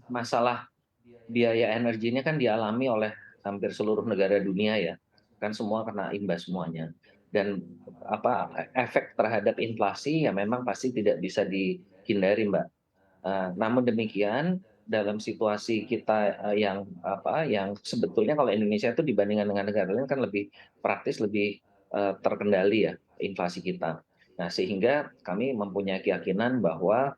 masalah biaya energinya kan dialami oleh hampir seluruh negara dunia ya, kan semua kena imbas semuanya. Dan efek terhadap inflasi ya memang pasti tidak bisa dihindari, Mbak. Namun demikian dalam situasi kita, yang sebetulnya kalau Indonesia itu dibandingkan dengan negara lain kan lebih praktis, lebih, terkendali ya inflasi kita. Nah, sehingga kami mempunyai keyakinan bahwa,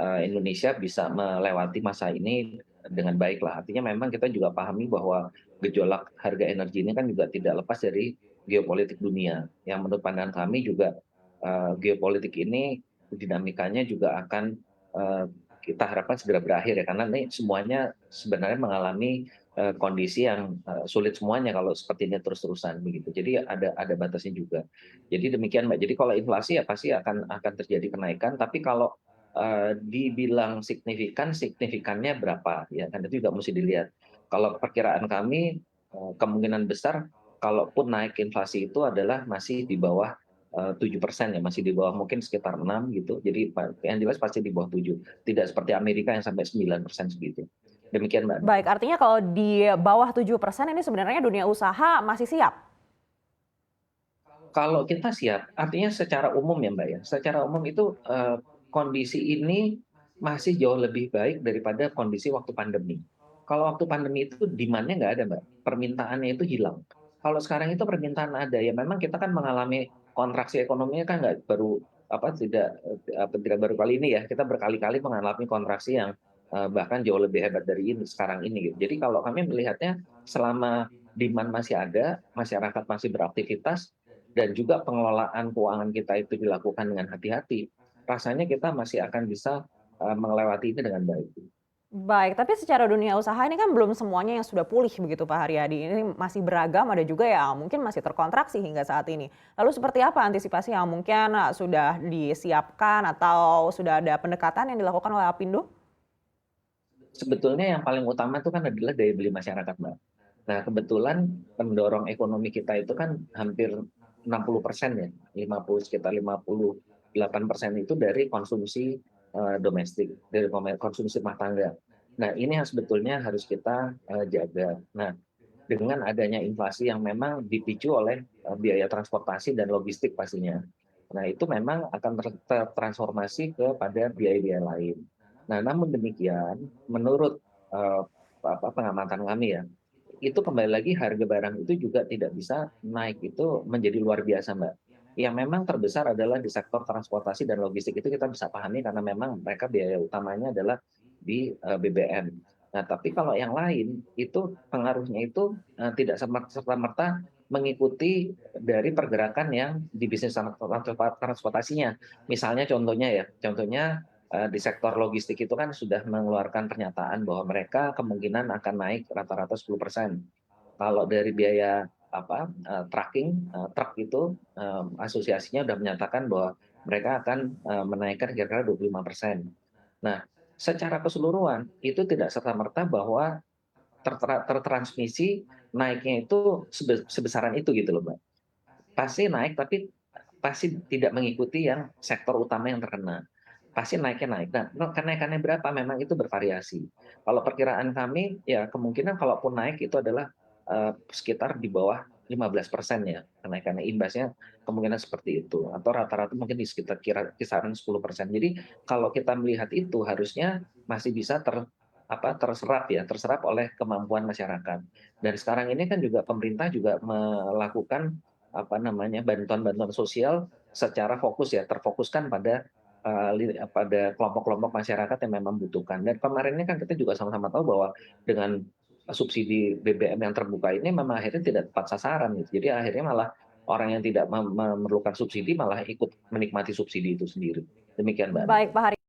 Indonesia bisa melewati masa ini dengan baik lah. Artinya memang kita juga pahami bahwa gejolak harga energi ini kan juga tidak lepas dari geopolitik dunia, yang menurut pandangan kami juga, geopolitik ini dinamikanya juga akan, eee, kita harapkan segera berakhir ya, karena ini semuanya sebenarnya mengalami, kondisi yang, sulit semuanya kalau seperti ini terus-terusan begitu. Jadi ada batasnya juga. Jadi demikian, Mbak. Jadi kalau inflasi ya pasti akan terjadi kenaikan, tapi kalau, dibilang signifikan, signifikannya berapa ya kan itu juga mesti dilihat. Kalau perkiraan kami, kemungkinan besar kalaupun naik inflasi itu adalah masih di bawah 7% ya, masih di bawah mungkin sekitar 6 gitu. Jadi yang jelas pasti di bawah 7. Tidak seperti Amerika yang sampai 9% segitu. Demikian Mbak. Baik, artinya kalau di bawah 7% ini sebenarnya dunia usaha masih siap? Kalau kita siap, artinya secara umum ya Mbak ya, secara umum itu, kondisi ini masih jauh lebih baik daripada kondisi waktu pandemi. Kalau waktu pandemi itu demand-nya nggak ada Mbak, permintaannya itu hilang. Kalau sekarang itu permintaan ada, ya memang kita kan mengalami kontraksi ekonominya kan nggak baru tidak baru kali ini ya, kita berkali-kali mengalami kontraksi yang, bahkan jauh lebih hebat dari ini sekarang ini gitu. Jadi kalau kami melihatnya selama demand masih ada, masyarakat masih beraktivitas, dan juga pengelolaan keuangan kita itu dilakukan dengan hati-hati, rasanya kita masih akan bisa, melewati ini dengan baik. Baik, tapi secara dunia usaha ini kan belum semuanya yang sudah pulih begitu Pak Haryadi. Ini masih beragam, ada juga yang mungkin masih terkontraksi hingga saat ini. Lalu seperti apa antisipasi yang mungkin sudah disiapkan atau sudah ada pendekatan yang dilakukan oleh Apindo? Sebetulnya yang paling utama itu kan adalah daya beli masyarakat, Mbak. Nah, kebetulan pendorong ekonomi kita itu kan hampir 60% ya, sekitar 58% itu dari konsumsi, domestik, dari konsumsi rumah tangga. Nah, ini yang sebetulnya harus kita, jaga. Nah, dengan adanya inflasi yang memang dipicu oleh, biaya transportasi dan logistik pastinya. Nah, itu memang akan tertransformasi kepada biaya-biaya lain. Nah, namun demikian, menurut, eee, pengamatan kami ya, itu kembali lagi harga barang itu juga tidak bisa naik itu menjadi luar biasa, Mbak. Yang memang terbesar adalah di sektor transportasi dan logistik itu kita bisa pahami karena memang mereka biaya utamanya adalah di, BBM. Nah, tapi kalau yang lain itu pengaruhnya itu, tidak serta-merta mengikuti dari pergerakan yang di bisnis transportasinya. Misalnya contohnya, di sektor logistik itu kan sudah mengeluarkan pernyataan bahwa mereka kemungkinan akan naik rata-rata 10%. Kalau dari biaya truk itu, asosiasinya sudah menyatakan bahwa mereka akan, menaikkan kira-kira 25%. Nah, secara keseluruhan itu tidak serta-merta bahwa tertransmisi naiknya itu sebesaran itu gitu loh, Mbak. Pasti naik tapi pasti tidak mengikuti yang sektor utama yang terkena. Pasti naiknya naik. Nah, kenaikannya berapa memang itu bervariasi. Kalau perkiraan kami ya kemungkinan kalaupun naik itu adalah, sekitar di bawah 15% ya kenaikannya, imbasnya kemungkinan seperti itu atau rata-rata mungkin di sekitar kisaran 10%. Jadi kalau kita melihat itu harusnya masih bisa terserap oleh kemampuan masyarakat. Dan sekarang ini kan juga pemerintah juga melakukan bantuan-bantuan sosial secara fokus ya, terfokuskan pada kelompok-kelompok masyarakat yang memang membutuhkan. Dan kemarin ini kan kita juga sama-sama tahu bahwa dengan subsidi BBM yang terbuka ini memang akhirnya tidak tepat sasaran gitu. Jadi akhirnya malah orang yang tidak memerlukan subsidi malah ikut menikmati subsidi itu sendiri. Demikian Mbak. Baik Pak Haryadi.